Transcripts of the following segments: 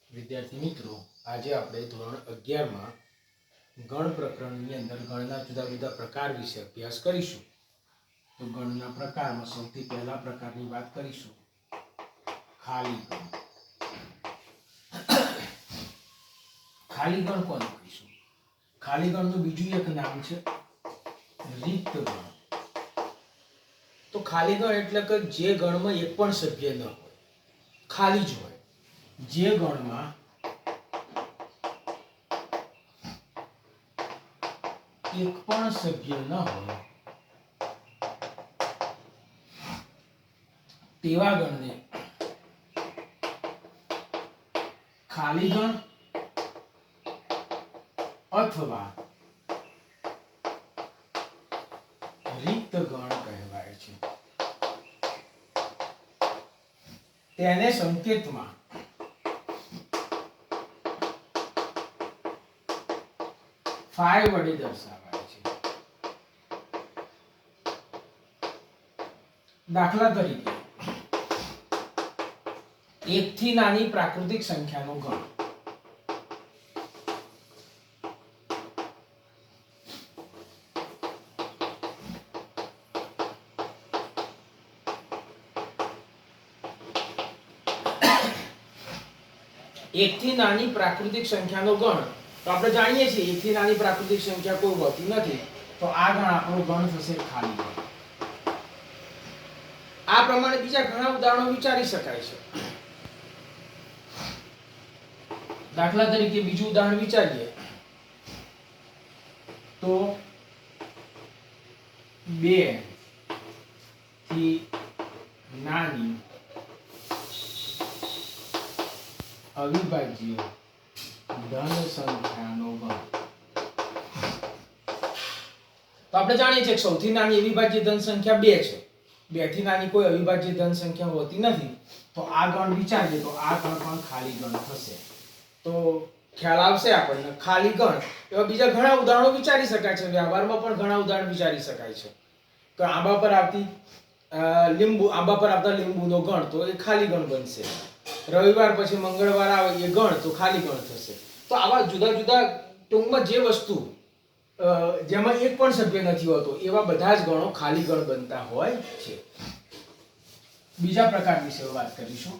વિદ્યાર્થી મિત્રો, આજે આપણે ધોરણ 11 માં ગણ પ્રકરણની અંદર ગણના જુદા જુદા પ્રકાર વિશે અભ્યાસ કરીશું. તો ગણના પ્રકારમાં સૌથી પહેલા પ્રકારની વાત કરીશું, ખાલી ગણ. ખાલી ગણ કોને કહીશું? ખાલી ગણનું બીજું એક નામ છે રિક્ત ગણ. તો ખાલી ગણ એટલે કે જે ગણમાં એક પણ સભ્ય ન હોય, ખાલી જ હોય. જે ગણમાં એક પણ સભ્ય ન હોય તેવા ગણને ખાલી ગણ અથવા રિક્ત ગણ કહેવાય છે. તેને સંકેતમાં ફાઈ વડે દર્શાવાય છે. દાખલા તરીકે, એકથી નાની પ્રાકૃતિક સંખ્યાનો ગણ. એકથી નાની પ્રાકૃતિક સંખ્યાનો ગણ, તો આપણે જાણીએ છીએ એકથી નાની પ્રાકૃતિક સંખ્યા કોઈ હોતી નથી. તો આ ગણ આપણો ગણ થશે ખાલી ગણ. આ પ્રમાણે બીજા ઘણા ઉદાહરણો વિચારી શકાય છે. દાખલા તરીકે બીજું ઉદાહરણ વિચારીએ તો 2 થી નાની અવિભાજ્ય ધન સંખ્યાનો ગણ. તો આપણે જાણીએ છીએ કે સૌથી નાની અવિભાજ્ય ધન સંખ્યા 2 છે. 2 થી નાની કોઈ અવિભાજ્ય ધન સંખ્યા હોતી નથી. તો આ ગણ વિચારીએ તો આ ગણ પણ ખાલી ગણ થશે. તો ખ્યાલ આવશે આપણને. ખાલી ગણ એવા બીજા ઘણા ઉદાહરણો વિચારી શકાય છે. વ્યવહારમાં પણ ઘણા ઉદાહરણ વિચારી શકાય છે. તો આંબા પર આવતા લીંબુનો ગણ, તો એ ખાલી ગણ બનશે. રવિવાર પછી મંગળવાર આવે એ ગણ, તો ખાલી ગણ થશે. તો આવા જુદા જુદા ટૂંકમાં જે વસ્તુ જેમાં એક પણ સભ્ય નથી હોતો એવા બધા જ ગણો ખાલી ગણ બનતા હોય છે. બીજા પ્રકાર વિશે વાત કરીશું.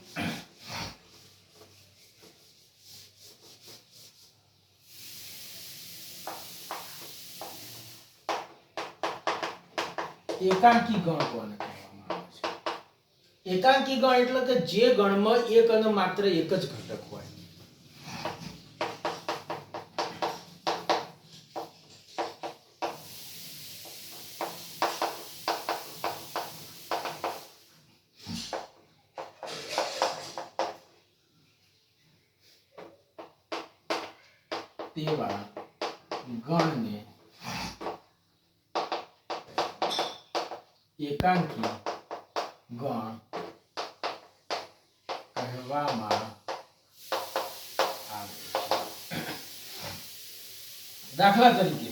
એકાંકી ગણ કોને કહેવામાં આવે છે? એકાંકી ગણ એટલે કે જે ગણમાં એક અને માત્ર એક જ ઘટક હોય. તેવા ગણને એકાંકી ગણ કહેવામાં આવે છે. દાખલા તરીકે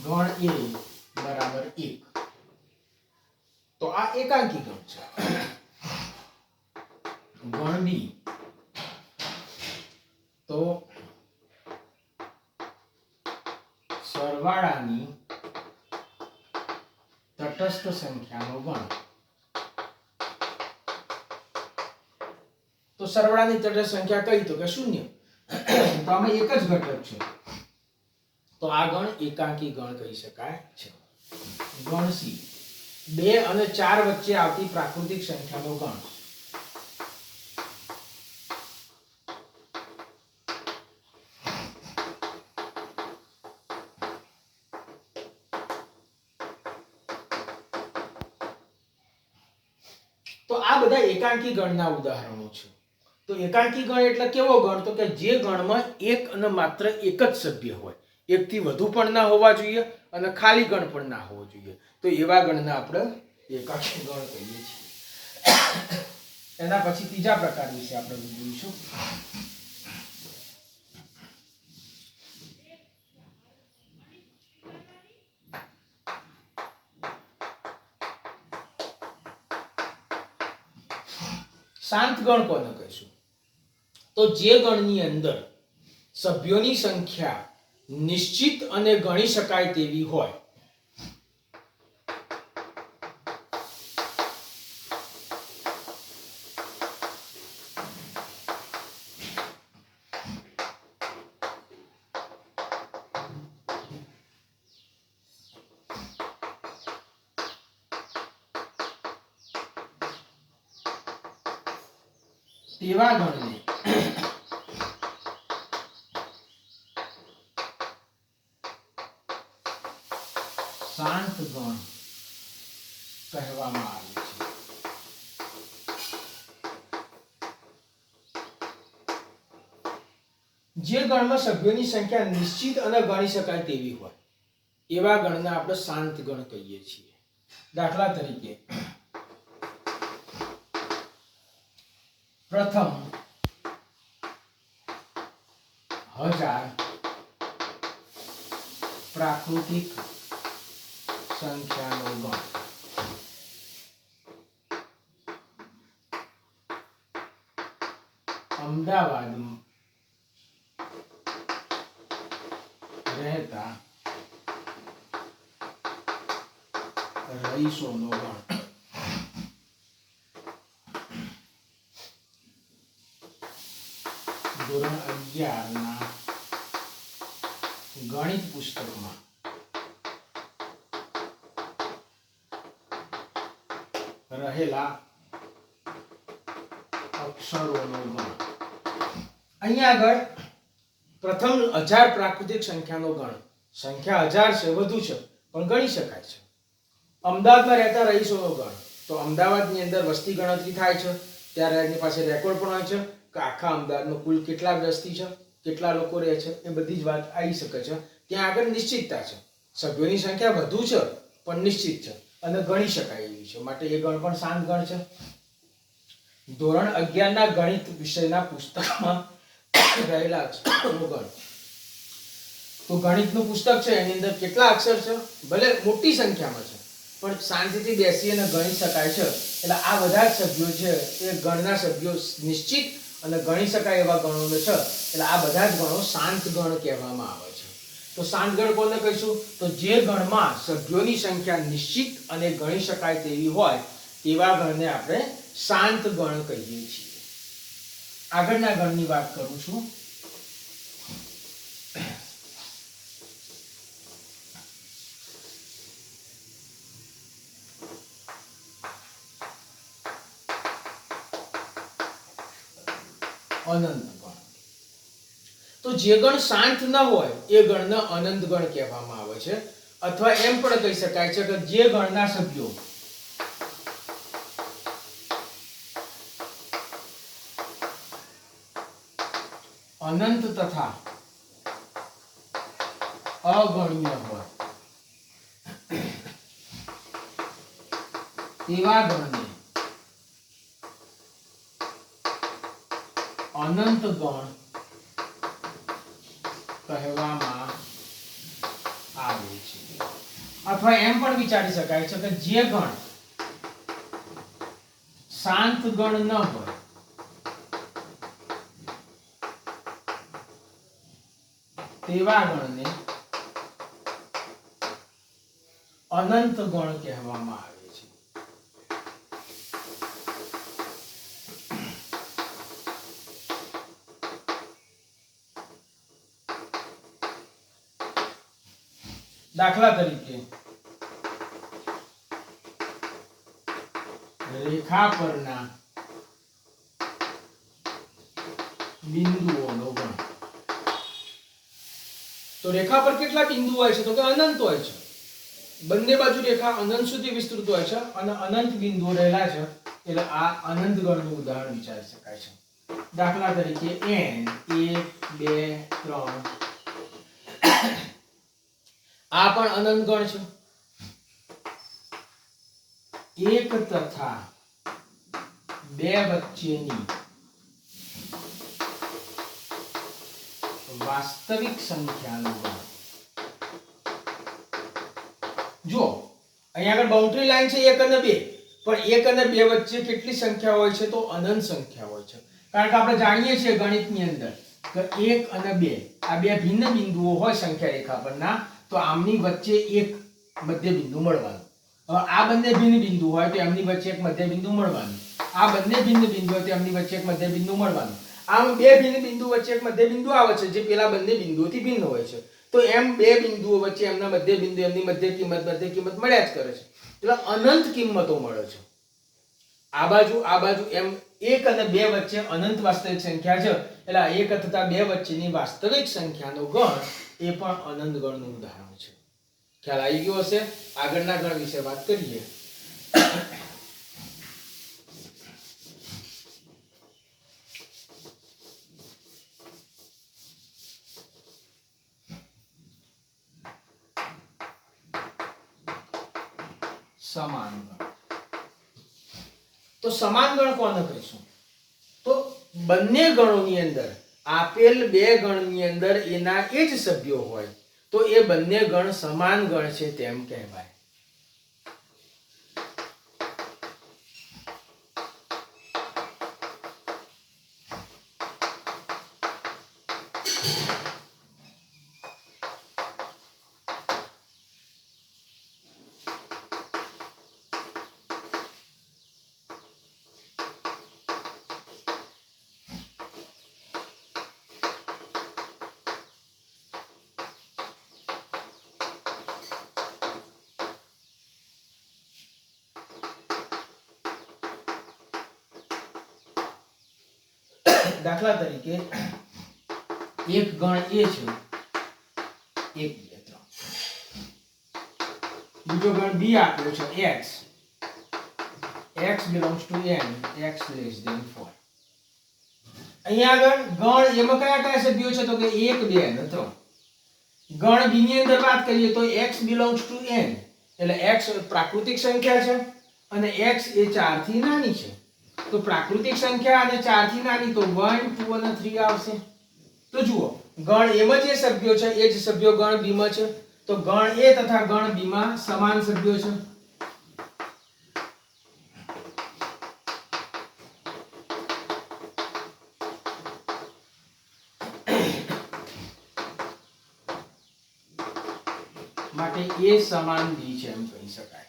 ગણ a બરાબર 1, તો આ એકાંકી ગણ છે. ગણ b તો સરવાળાની તટસ્થ સંખ્યાનો ગણ. તો સરવાળાની તટસ્થ સંખ્યા કઈ? તો કે 0. તો આમાં એક જ ઘટક છે. તો આ ગણ એકાંકી ગણ કહી શકાય છે. ગણ c 2 અને 4 વચ્ચે આવતી પ્રાકૃતિક સંખ્યાનો ગણ. તો આ બધા એકાંકી ગણના ઉદાહરણો છે. તો એકાંકી ગણ એટલે કેવો ગણ? તો કે જે ગણમાં એક અને માત્ર એક જ સભ્ય હોય, એકથી વધુ પણ ના હોવા જોઈએ અને ખાલી ગણ પણ ના હોવો જોઈએ. તો એવા ગણને આપણે એકાંકી ગણ કહીએ છીએ. એના પછી ત્રીજા પ્રકાર વિશે આપણે જોઈશું. શાંત ગણ કોને કહીશું? તો જે ગણની અંદર સભ્યોની સંખ્યા નિશ્ચિત અને ગણી શકાય તેવી હોય. તેવા ગણને શાંત ગણ કહેવામાં આવે છે. જે ગણમાં સભ્યોની સંખ્યા નિશ્ચિત અને ગણી શકાય તેવી હોય એવા ગણને આપણે શાંત ગણ કહીએ છીએ. દાખલા તરીકે પ્રથમ 1000 પ્રાકૃતિક સંખ્યાનો ગણ. અમદાવાદમાં રહેતા રહીશોનો ગણ. ધોરણ 11 ના ગણિત પુસ્તકમાં રહેલા અક્ષરોનો ગણ. અહીંયા આગળ પ્રથમ 1000 પ્રાકૃતિક સંખ્યાનો ગણ. સંખ્યા 1000 છે, વધુ છે પણ ગણી શકાય છે. અમદાવાદમાં રહેતા રહીશોનો ગણ. તો અમદાવાદની અંદર વસ્તી ગણતરી થાય છે ત્યારે એની પાસે રેકોર્ડ પણ હોય છે કે આખા અમદાવાદમાં કુલ કેટલા વસ્તી છે, કેટલા લોકો રહે છે, એ બધી જ વાત આવી શકે છે. ત્યાં આગળ નિશ્ચિતતા છે, સભ્યોની સંખ્યા વધુ છે પણ નિશ્ચિત છે અને ગણી શકાય એવી છે, માટે એ ગણ પણ શાંત ગણ છે. ધોરણ 11 ના ગણિત વિષયના પુસ્તકમાં રહેલા અક્ષરોનો ગણ. તો ગણિતનું પુસ્તક છે એની અંદર કેટલા અક્ષર છે, ભલે મોટી સંખ્યામાં છે પણ શાંતિથી બેસી અને ગણી શકાય છે. એટલે આ બધા જ સભ્યો છે એ ગણના સભ્યો નિશ્ચિત અને ગણી શકાય એવા ગણોને છે. એટલે આ બધા જ ગણો શાંત ગણ કહેવામાં આવે છે. તો શાંત ગણ કોને કહીશું? તો જે ગણમાં સભ્યોની સંખ્યા નિશ્ચિત અને ગણી શકાય તેવી હોય તેવા ગણને આપણે શાંત ગણ કહીએ છીએ. આગળના ગણની વાત કરું છું. અનંત ગણ. તો જે ગણ શાંત ન હોય એ ગણને અનંત ગણ કહેવામાં આવે છે. અથવા એમ પણ કહી શકાય છે કે જે ગણના સભ્યો અનંત તથા અગણ્ય હોય તેવા ગણને અનંત ગણ કહેવામાં આવે છે. અથવા એમ પણ વિચારી શકાય છે કે જે ગણ શાંત ગણ ન હોય તેવા ગણને અનંત ગણ કહેવામાં આવે છે. દાખલા તરીકે રેખા પરના બિંદુઓનો ગણ. તો રેખા પર કેટલા બિંદુ હોય છે? તો કે અનંત હોય છે. બંને બાજુ રેખા અનંત સુધી વિસ્તૃત હોય છે અને અનંત બિંદુઓ રહેલા છે. એટલે આ અનંત ગણનું ઉદાહરણ વિચારી શકાય છે. દાખલા તરીકે n 1 2 3 આ પણ અનંત ગણ છે. 1 તથા 2 વચ્ચેની વાસ્તવિક સંખ્યાનો ગણ. જો અહીંયા આગળ બાઉન્ડ્રી લાઈન છે 1 અને 2, પણ 1 અને 2 વચ્ચે કેટલી સંખ્યા હોય છે? તો અનંત સંખ્યા હોય છે. કારણ કે આપણે જાણીએ છીએ ગણિતની અંદર કે 1 અને 2 આ બે ભિન્ન બિંદુઓ હોય સંખ્યા રેખા પરના, તો આમની વચ્ચે એક મધ્ય બિંદુ મળવાનું. હવે આ બંને ભિન્ન બિંદુ હોય તો એમની વચ્ચે એક મધ્ય બિંદુ મળવાનું. આ બંને ભિન્ન બિંદુ હોય તો એમની વચ્ચે એક મધ્ય બિંદુ મળવાનું. આમ બે ભિન્ન બિંદુ વચ્ચે એક મધ્ય બિંદુ આવે છે જે પેલા બંને બિંદુઓથી ભિન્ન હોય છે. તો એમ બે બિંદુઓ વચ્ચે એમના મધ્ય બિંદુ, એમની મધ્ય કિંમત મળ્યા જ કરે છે. એટલે અનંત કિંમતો મળે છે. આ બાજુ એમ 1 અને 2 વચ્ચે અનંત વાસ્તવિક સંખ્યા છે. એટલે 1 તથા 2 વચ્ચેની વાસ્તવિક સંખ્યાનો ગણ એ પણ અનંત ગણનું ઉદાહરણ છે. ખ્યાલ આવી ગયો હશે? આગળના ગણ વિશે વાત કરીએ. સમાન ગણ. તો સમાન ગણ કોને કહીશું? તો બંને ગણોની અંદર આપેલ બે ગણની અંદર એના એ જ સભ્યો હોય તો એ બંને ગણ સમાન ગણ છે તેમ કહેવાય. દાખલા તરીકે એક ગણ એ છે 1 2 3, બીજો ગણ બી આપ્યો છે x, x belongs to n, x less than 4. અહીંયા આગળ ગણ એમાં કયા સભ્યો છે? તો કે 1 2 અને 3. ગણ બી ની અંદર વાત કરીએ તો x belongs to n, એટલે x પ્રાકૃતિક સંખ્યા છે અને x એ 4 થી નાની છે. તો પ્રાકૃતિક સંખ્યા અને 4 થી નાની તો 1 2 અને 3 આવશે. તો જુઓ ગણ એમાં જે સભ્યો છે એ જ સભ્યો ગણ બી માં છે. તો ગણ એ તથા ગણ બી માં સમાન સભ્યો છે. માટે એ સમાન બી છે એમ કહી શકાય.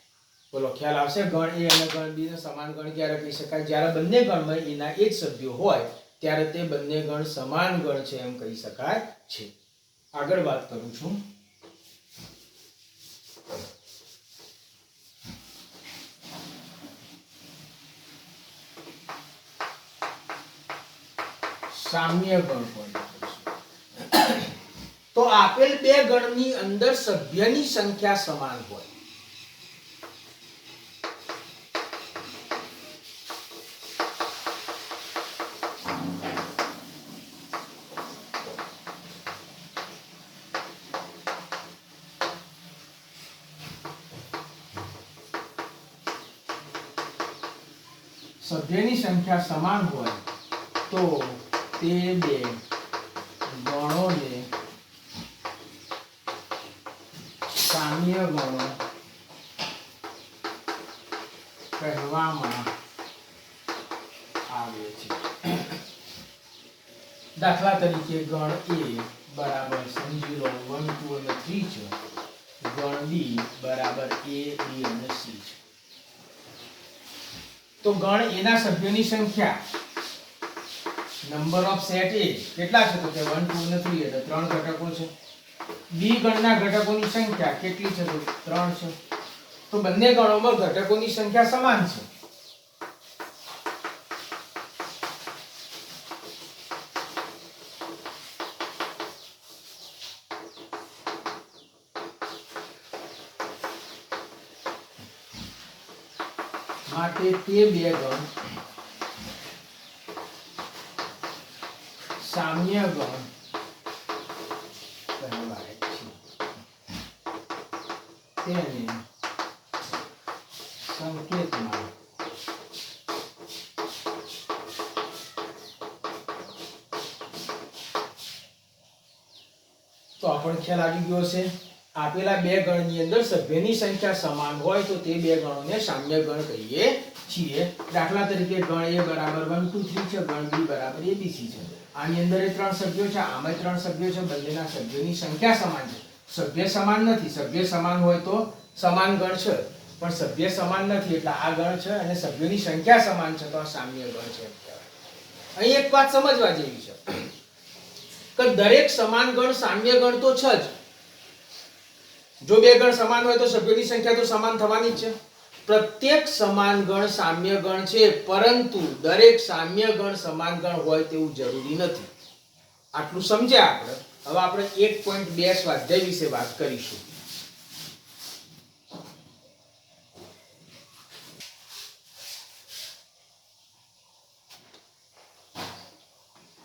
બોલો ખ્યાલ આવશે? ગણ એ અને ગણ બી ને સમાન ગણ ક્યારે કહી શકાય? જ્યારે બંને ગણમાં એના એ જ સભ્યો હોય ત્યારે તે બંને ગણ સમાન ગણ છે એમ કહી શકાય છે. આગળ વાત કરું છું. સામ્ય ગણ કોને કહીશું? તો આપેલ બે ગણની અંદર સભ્યની સંખ્યા સમાન હોય. સભ્યની સંખ્યા સમાન હોય તો તે બે ગણોને સામ્ય ગણો કહેવામાં આવે છે. દાખલા તરીકે ગણ A બરાબર સમજી લો 1 2 અને 3 છે. ગણ B બરાબર A B અને C છે. તો ગણ A ના સભ્યોની સંખ્યા નંબર ઓફ સેટ A કેટલા છે? તો કે 1 2 અને 3 એટલે 3 ઘટકો છે. B ગણના ઘટકોની સંખ્યા કેટલી છે? તો 3 છે. તો બંને ગણોમાં ઘટકોની સંખ્યા સમાન છે. માટે તે બે ગણ સામ્ય ગણ કહેવાય છે. તેને સંકેતમાં તો આપણને ખ્યાલ આવી ગયો છે આપેલા બે ગણની અંદર સભ્યની સંખ્યા સમાન હોય તો તે બે ગણોને સામ્ય ગણ કહીએ છીએ. દાખલા તરીકે ગણ A બરાબર 1 2 3 છે, ગણ B બરાબર ABC છે. આની અંદર એ ત્રણ સભ્યો છે, આમાં ત્રણ સભ્યો છે, બંનેના સભ્યોની સંખ્યા સમાન છે. સભ્ય સમાન નથી. સભ્ય સમાન હોય તો સમાન ગણ છે, પણ સભ્ય સમાન નથી એટલે આ ગણ છે અને સભ્યોની સંખ્યા સમાન છે તો આ સામ્ય ગણ છે. અહીં એક વાત સમજવા જેવી છે કે દરેક સમાન ગણ સામ્ય ગણ તો છે જ. જો બે ગણ સમાન હોય તો સભ્યોની સંખ્યા તો સમાન થવાની જ છે. પ્રત્યેક સમાન ગણ સામ્ય ગણ છે, પરંતુ દરેક સામ્ય ગણ સમાન ગણ હોય તેવું જરૂરી નથી. આટલું સમજ્યા આપણે. હવે આપણે 1.2 સ્વાધ્યાય વિશે વાત કરીશું.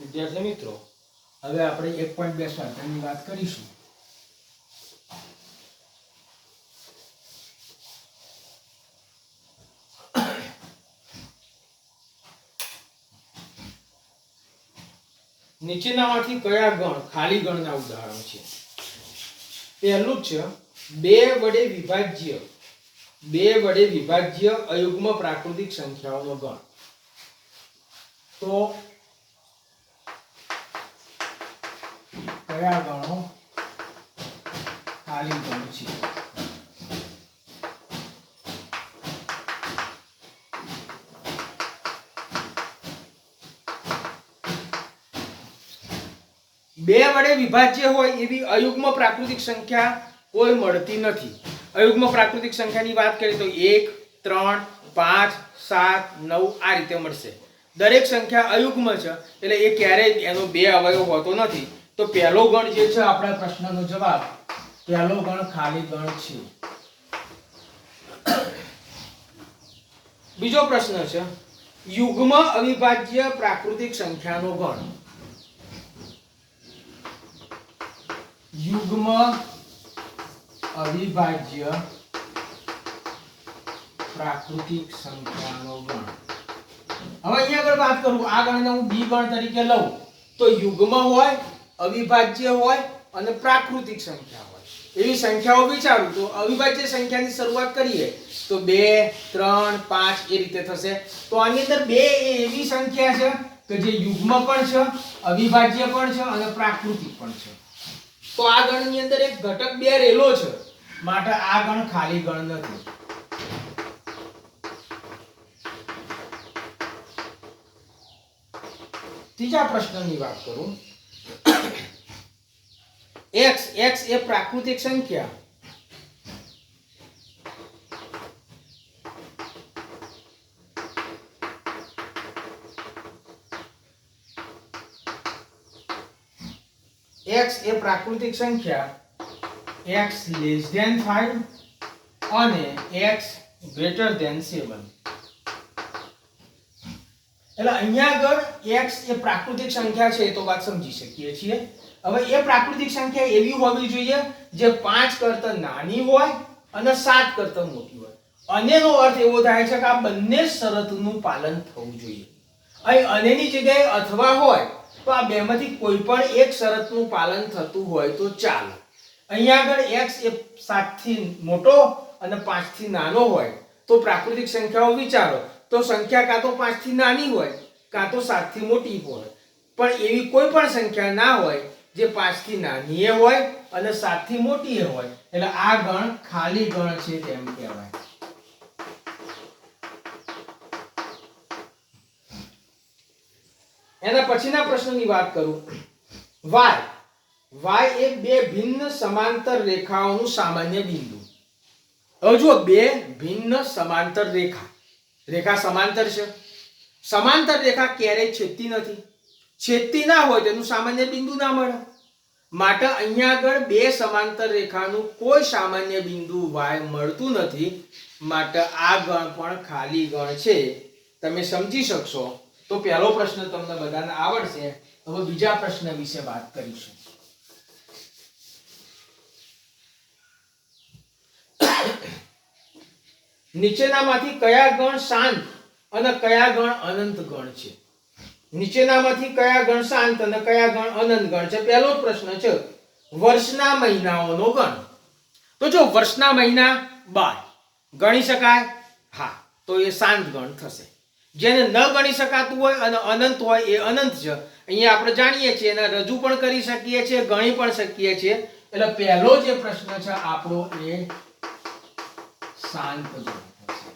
વિદ્યાર્થી મિત્રો, હવે આપણે 1.2 સ્વાધ્યાયની વાત કરીશું. નીચેનામાંથી કયા ગણ ખાલી ગણના ઉદાહરણ છે? પહેલું છે બે વડે વિભાજ્ય અયુગ્મ પ્રાકૃતિક સંખ્યાઓનો ગણ. તો કયા ગણો ખાલી ગણ છે? બે વડે વિભાજ્ય હોય એવી અયુગ્મ પ્રાકૃતિક સંખ્યા કોઈ મળતી નથી. અયુગ્મ પ્રાકૃતિક સંખ્યાની વાત કરીએ તો 1 3 5 7 9 આ રીતે મળશે. દરેક સંખ્યા અયુગ્મ છે એટલે એ ક્યારેય એનો બે અવયવ હોતો નથી. તો પહેલો ગણ જે છે આપણા પ્રશ્નનો જવાબ, પહેલો ગણ ખાલી ગણ છે. બીજો પ્રશ્ન છે યુગ્મ અવિભાજ્ય પ્રાકૃતિક સંખ્યાનો ગણ. યુગ્મ અવિભાજ્ય પ્રાકૃતિક સંખ્યાનો ગણ. હવે અહીંયા આગળ વાત કરું, આ ગણને હું બી ગણ તરીકે લઉં તો યુગ્મ હોય, અવિભાજ્ય હોય અને પ્રાકૃતિક સંખ્યા હોય એવી સંખ્યાઓ વિચારું તો અવિભાજ્ય સંખ્યાની શરૂઆત કરીએ તો 2 3 5 એ રીતે થશે. તો આની અંદર બે એવી સંખ્યા છે કે જે યુગ્મ પણ છે, અવિભાજ્ય પણ છે અને પ્રાકૃતિક પણ છે. તો આ ગણની અંદર એક ઘટક બે રેલો છે, માટે આ ગણ ખાલી ગણ નથી. ત્રીજા પ્રશ્નની વાત કરું, x એ પ્રાકૃતિક સંખ્યા x એ પ્રાકૃતિક સંખ્યા x less than 5 અને x greater than 7. એટલે અહીંયા આગળ x એ પ્રાકૃતિક સંખ્યા છે તો વાત સમજી શકીએ છીએ. હવે એ પ્રાકૃતિક સંખ્યા એવી હોવી જોઈએ જે 5 કરતા નાની હોય અને 7 કરતા મોટી હોય. અનેનો અર્થ એવો થાય છે કે આ બંને શરતનું પાલન થવું જોઈએ. અહીં અનેની જગ્યાએ અથવા હોય તો આ બેમાંથી કોઈ પણ એક શરતનું પાલન થતું હોય તો ચાલે. અહીંયા આગળ x એ 7 થી મોટો અને 5 થી નાનો હોય તો પ્રાકૃતિક સંખ્યાઓ વિચારો તો સંખ્યા કાં તો 5 થી નાની હોય કાં તો 7 થી મોટી હોય, પણ એવી કોઈ પણ સંખ્યા ના હોય જે 5 થી નાની હોય અને 7 થી મોટી હોય. એટલે આ ગણ ખાલી ગણ છે તેમ કહેવાય. એના પછીના પ્રશ્નની વાત કરું, y એ બે ભિન્ન સમાંતર રેખાઓનું સામાન્ય બિંદુ. હવે જુઓ, બે ભિન્ન સમાંતર રેખા સમાંતર છે. સમાંતર રેખા ક્યારેય છેદતી નથી. છેદતી ના હોય તેનું સામાન્ય બિંદુ ના મળે. માટે અહીંયા આગળ બે સમાંતર રેખાનું કોઈ સામાન્ય બિંદુ y મળતું નથી. માટે આ ગણ પણ ખાલી ગણ છે. તમે સમજી શકશો. તો પહેલો પ્રશ્ન તમને બધાને આવડશે. હવે બીજા પ્રશ્ન વિશે વાત કરીશું. નીચેનામાંથી કયા ગણ શાંત અને કયા ગણ અનંત ગણ છે? નીચેનામાંથી કયા ગણ શાંત અને કયા ગણ અનંત ગણ છે? પહેલો પ્રશ્ન છે વર્ષના મહિનાઓનો ગણ. તો જો વર્ષના મહિના 12 ગણી શકાય? હા, તો એ શાંત ગણ થશે. જેને ન ગણી શકાતું હોય અને અનંત હોય એ અનંત છે. અહીંયા આપણે જાણીએ છીએ એને રજૂ પણ કરી શકીએ છીએ, ગણી પણ શકીએ છીએ. એટલે પહેલો જે પ્રશ્ન છે આપણો એ શાંત ગણ થશે.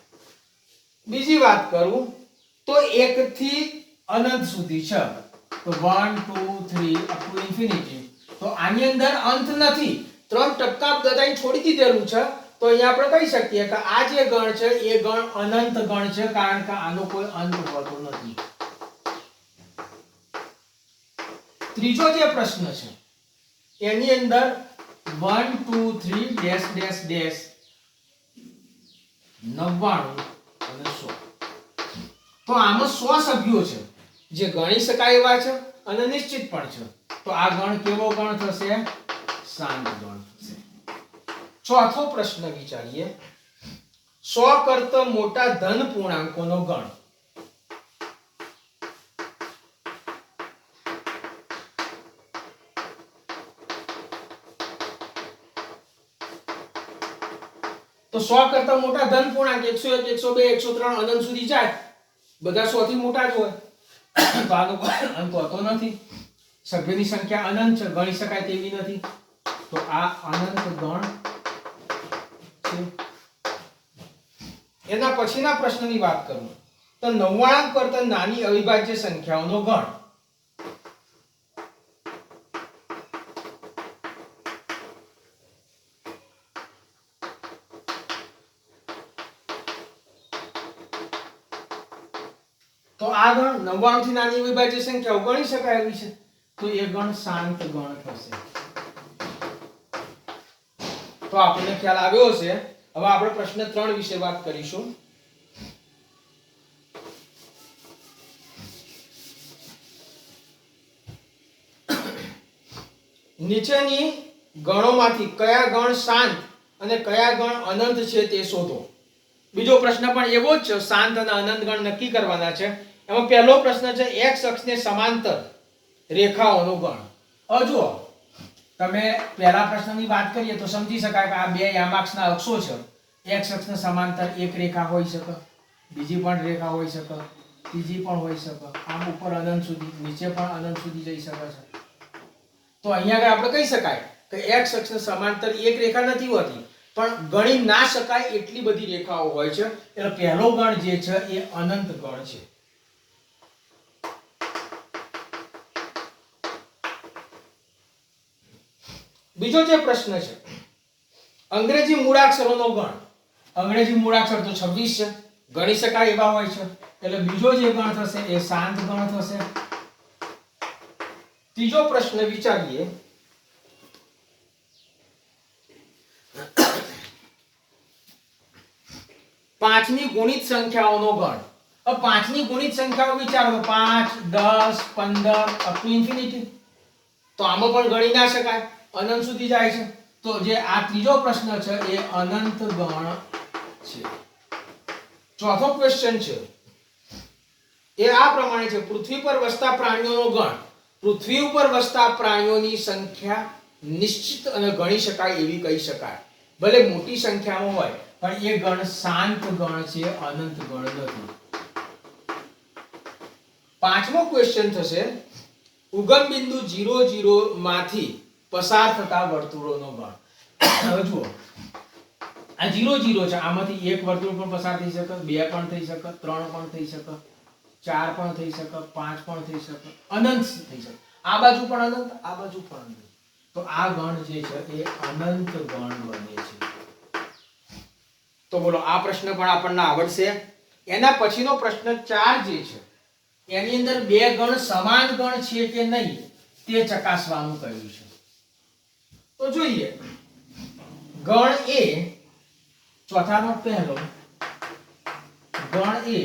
બીજી વાત કરું તો 1 થી અનંત સુધી છે, તો 1 2 3 અપ ટુ ઇન્ફિનિટી. તો આની અંદર અંત નથી, 3 ટપકા બધાય છોડી દીધેલું છે. તો અહીંયા આપણે કહી શકીએ કે આ જે ગણ છે એ ગણ અનંત ગણ છે, કારણ કે આનો કોઈ અંત હોતો નથી. ત્રીજો જે પ્રશ્ન છે એની અંદર 1 2 3 ડેશ ડેશ ડેશ 99 અને 100. તો આમાં 100 સભ્યો છે જે ગણી શકાય એવા છે અને નિશ્ચિત પણ છે. તો આ ગણ કેવો ગણ થશે? શાંત ગણ થશે. ચોથો પ્રશ્ન વિચારીએ. 100 કરતા મોટા ધન પૂર્ણાંકોનો ગણ. તો 100 કરતા મોટા ધન પૂર્ણાંક 101 102 103 અનંત સુધી જાય, બધા 100 થી મોટા જ હોય. તો આનો કોઈ અંત હોતો નથી. સભ્યની સંખ્યા અનંત છે, ગણી શકાય તેવી નથી. તો આ અનંત ગણ છે. એના પછીના પ્રશ્નની વાત કરું તો 99 કરતા નાની અવિભાજ્ય સંખ્યાઓનો ગણ. તો આ ગણ 99 થી નાની અવિભાજ્ય સંખ્યાઓ ગણી શકાય એવી છે, તો એ ગણ શાંત ગણ થશે. તો આપણને ખ્યાલ આવ્યો હશે. હવે આપણે પ્રશ્ન 3 વિશે વાત કરીશું. નીચેની ગણોમાંથી કયા ગણ શાંત અને કયા ગણ અનંત છે તે શોધો. બીજો પ્રશ્ન પણ એવો જ છે, શાંત અને અનંત ગણ નક્કી કરવાના છે. એમાં પહેલો પ્રશ્ન છે x અક્ષને સમાંતર રેખાઓનો ગણ. હવે જુઓ, તમે પહેલા પ્રશ્નની વાત કરીએ તો સમજી શકાય કે આ બે યામાક્ષના અક્ષો છે. x અક્ષને સમાંતર એક રેખા હોઈ શકે, બીજી પણ રેખા હોઈ શકે, ત્રીજી પણ હોઈ શકે, આમ ઉપર અનંત સુધી, નીચે પણ અનંત સુધી જઈ શકે છે. તો અહીંયા આપણે કહી શકાય કે x અક્ષને સમાંતર એક રેખા નથી હોતી, પણ ગણી ના શકાય એટલી બધી રેખાઓ હોય છે. એટલે પહેલો ગણ જે છે એ અનંત ગણ છે. બીજો જે પ્રશ્ન છે અંગ્રેજી મૂળાક્ષરોનો ગણ. અંગ્રેજી મૂળાક્ષર તો 26 છે, ગણી શકાય એવા હોય છે. એટલે બીજો જે ગણ થશે એ શાંત ગણ થશે. ત્રીજો પ્રશ્ન વિચારીએ. પાંચની ગુણિત સંખ્યાઓનો ગણ. હવે પાંચની ગુણિત સંખ્યાઓ વિચારો, 5 10 15 અપ ટુ ઇન્ફિનિટી. તો આમાં પણ ગણી ના શકાય, અનંત સુધી જાય છે. તો જે આ ત્રીજો પ્રશ્ન છે એ અનંત ગણ છે. ચોથો ક્વેશ્ચન છે એ આ પ્રમાણે છે. પૃથ્વી પર વસતા પ્રાણીઓનો ગણ. પૃથ્વી ઉપર વસતા પ્રાણીઓની સંખ્યા નિશ્ચિત અને ગણી શકાય એવી કહી શકાય. ભલે મોટી સંખ્યામાં હોય પણ એ ગણ શાંત ગણ છે, અનંત ગણ નથી. પાંચમો ક્વેશ્ચન થશે ઉગમ બિંદુ 0 0 માંથી પસાર થતા વર્તુળોનો ગણ. હવે જુઓ, આ 0 0 છે, આમાંથી એક વર્તુળ પણ પસાર થઈ શકે, બે પણ થઈ શકે, ત્રણ પણ થઈ શકે, ચાર પણ થઈ શકે, પાંચ પણ થઈ શકે, અનંત થઈ શકે. આ બાજુ પણ અનંત, આ બાજુ પણ અનંત. તો આ ગણ જે છે એ અનંત ગણ બને છે. તો બોલો, આ પ્રશ્ન પણ આપણને આવડશે. એના પછીનો પ્રશ્ન 4 જે છે એની અંદર બે ગણ સમાન ગણ છે કે નહીં તે ચકાસવાનું કહ્યું છે. તો જોઈએ, ગણ એ ચોથાનો પહેલો ગણ એ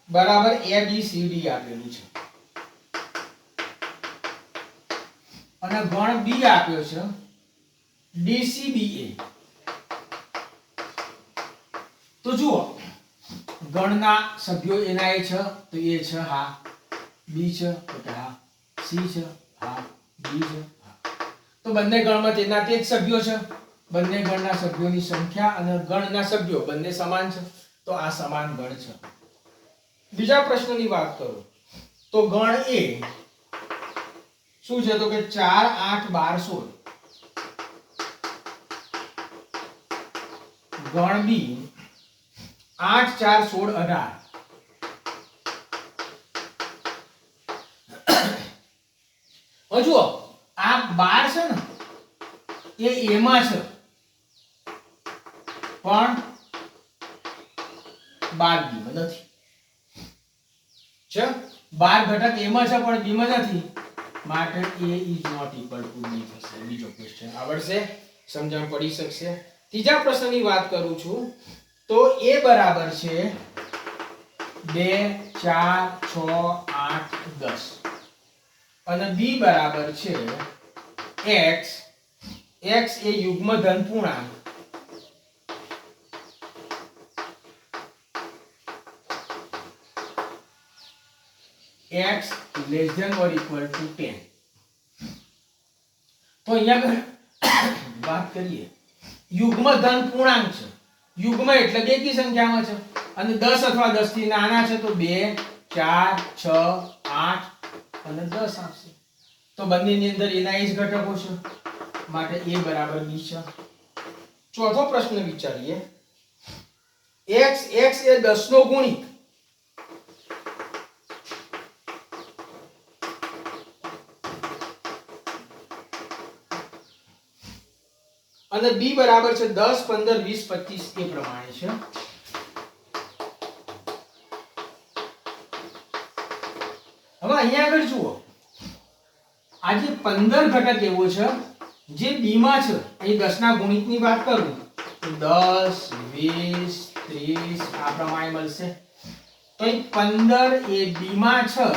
બરાબર ABCD આપેલું છે અને ગણ બી આપ્યો છે DCBA. તો જુઓ, ગણના સભ્યો એના એ છે તો એ છે હા, બી છે તો હા, સી છે હા, ડી છે હા. તો બંને ગણમાં તેના તે જ સભ્યો છે બંને ગણના સભ્યોની સંખ્યા અને ગણના સભ્યો બંને સમાન છે, તો આ સમાન ગણ છે. બીજા પ્રશ્નની વાત કરું તો ગણ એ શું છે તો કે 4 8 12 16. ગણ બી 8 4 16 18. જુઓ આ 12 છે ને એ એમાં છે પણ 12 બીમાં નથી છે. 12 ઘટક એમાં છે પણ બીમાં નથી, માટે a is not equal to b થશે. બીજો ક્વેશ્ચન આવડશે, સમજણ પડી શકશે. ત્રીજા પ્રશ્નની વાત કરું છું તો a બરાબર છે 2 4 6 8 10 અને b બરાબર છે x. x એ યુગ્મ ધન પૂર્ણાંક x less than or equal to 10. તો અહીંયા વાત કરીએ યુગ્મ ધન પૂર્ણાંક છે. યુગ્મ એટલે બેકી સંખ્યામાં છે અને 10 અથવા 10 થી નાના છે તો 2 4 6 8 અને 10 આવશે. તો બંનેની અંદર એના જ ઘટકો છે, માટે a બરાબર b છે. ચોથો પ્રશ્ન વિચારીએ. x એ 10 નો ગુણિત અને b બરાબર છે 10 15 20 25 એ પ્રમાણે છે. હવે અહીંયા આગળ જુઓ આજે 15 ઘટક એવો છે જે b માં છે. અહીં 10 ના ગુણિતની વાત કરું તો 10 20 30 આ પ્રમાણે મળશે. તો અહીં 15 એ b માં છે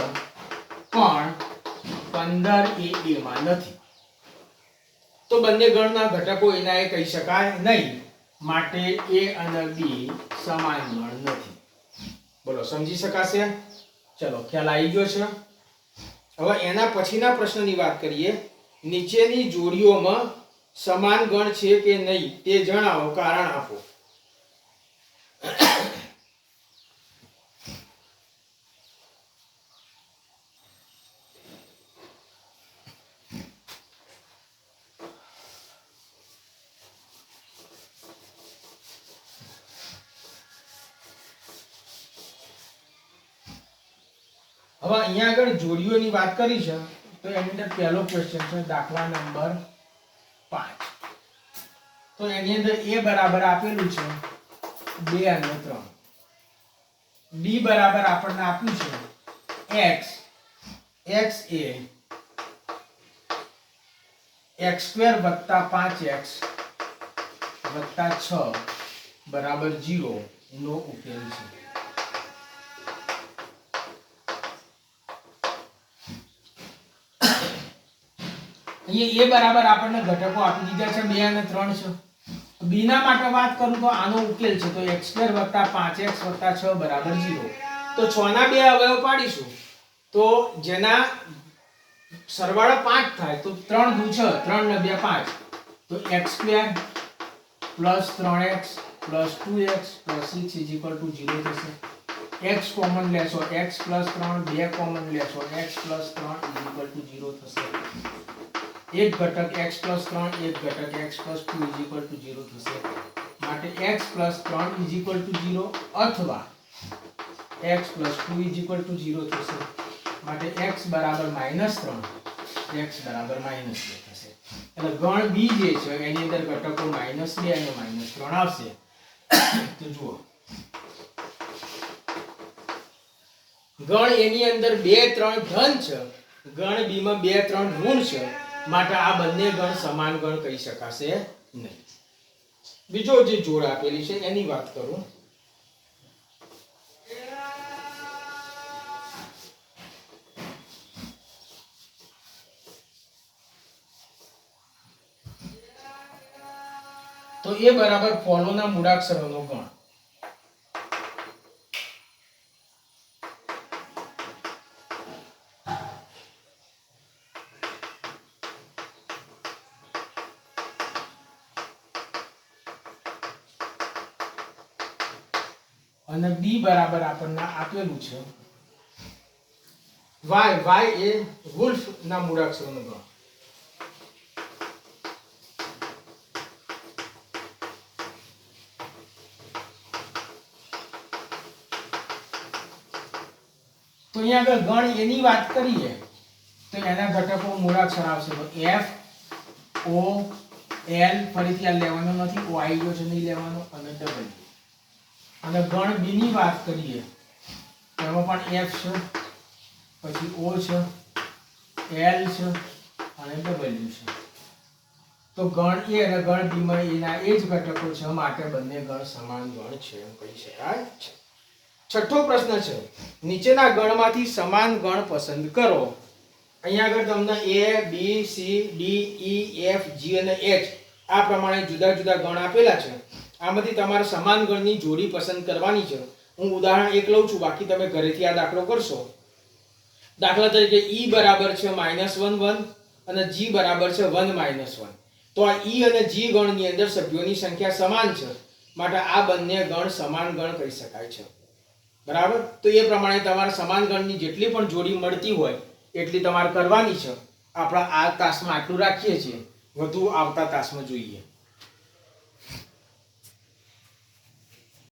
પણ 15 એ a માં નથી, તો બંને ગણના ઘટકો એના એ કહી શકાય નહીં, માટે a અને b સમાન ગણ નથી. બોલો સમજી શકાશે? ચલો ખ્યાલ આવી ગયો છે. હવે એના પછીના પ્રશ્નની વાત કરીએ. નીચેની જોડીઓમાં સમાન ગણ છે કે નહીં તે જણાવો, કારણ આપો. હવે અહીંયા આગળ જોડીઓની વાત કરી છે તો એની અંદર પહેલો ક્વેશ્ચન છે દાખલા નંબર 5. તો એની અંદર a બરાબર આપેલું છે 2 અને 3. b બરાબર આપણને આપ્યું છે x. x એ x² + 5x + 6 બરાબર 0 નો ઉકેલ છે. અહીંયા a બરાબર આપણને ઘટકો આપી દીધા છે 2 અને 3 છે. b ના માટે વાત કરું તો આનો ઉકેલ છે તો x² + 5x + 6 બરાબર 0. તો 6 ના બે અવયવ પાડીશું તો જેના સરવાળો 5 થાય તો 3 દુ 6 3 ને 2 5 તો x² + 3x + 2x + 6 = 0 થશે. x કોમન લેશો x + 3 2 કોમન લેશો x + 3 = 0 થશે. એક ઘટક x + 3 એક ઘટક x + 2 = 0 થશે. માટે x + 3 = 0 અથવા x + 2 = 0 થશે. માટે x બરાબર -3 x બરાબર -2 થશે. એટલે ગણ b જે છે એની અંદર ઘટકો -2 અને -3 આવશે. તો જુઓ ગણ એની અંદર 2 3 ધન છે, ગણ b માં 2 3 ઋણ છે, માટે આ બંને ગણ સમાન ગણ કહી શકાશે નહીં. બીજો જે જોડ આપેલી છે એની વાત કરું. તો એ બરાબર ફોલોના મૂળાક્ષરોનો ગણ. અને બી બરાબર આપણને આપેલું છે વાય એ વુલ્ફ ના મૂળાક્ષરોનો ગણ. તો અહીંયા આગળ ગણ એની વાત કરીએ તો એના ઘટકો મૂળાક્ષર આવશે તો એફ ઓ એલ ફરીથી આ લેવાનો નથી, ઓ આવી ગયો છે નહીં લેવાનો, અને ડબલ્યુ. અને ગણ બી ની વાત કરીએ એમાં પણ એફ છે, પછી ઓ છે, એલ છે અને ડબલ્યુ છે. તો ગણ એ અને ગણ બી માં એના એ જ ઘટકો છે, માટે બંને ગણ સમાન ગણ છે એમ કહી શકાય છે. છઠ્ઠો પ્રશ્ન છે, નીચેના ગણમાંથી સમાન ગણ પસંદ કરો. અહીંયા આગળ તમને A B C D E F G અને એચ આ પ્રમાણે જુદા જુદા ગણ આપેલા છે. આમાંથી તમારે સમાન ગણની જોડી પસંદ કરવાની છે. હું ઉદાહરણ એક લઉં છું, બાકી તમે ઘરેથી આ દાખલો કરશો. દાખલા તરીકે ઈ બરાબર છે -1 1 અને જી બરાબર છે 1 -1. તો આ ઈ અને જી ગણની અંદર સભ્યોની સંખ્યા સમાન છે, માટે આ બંને ગણ સમાન ગણ કહી શકાય છે. બરાબર. તો એ પ્રમાણે તમારે સમાન ગણની જેટલી પણ જોડી મળતી હોય એટલી તમારે કરવાની છે. આપણા આ તાસમાં આટલું રાખીએ છીએ, વધુ આવતા તાસમાં જોઈએ.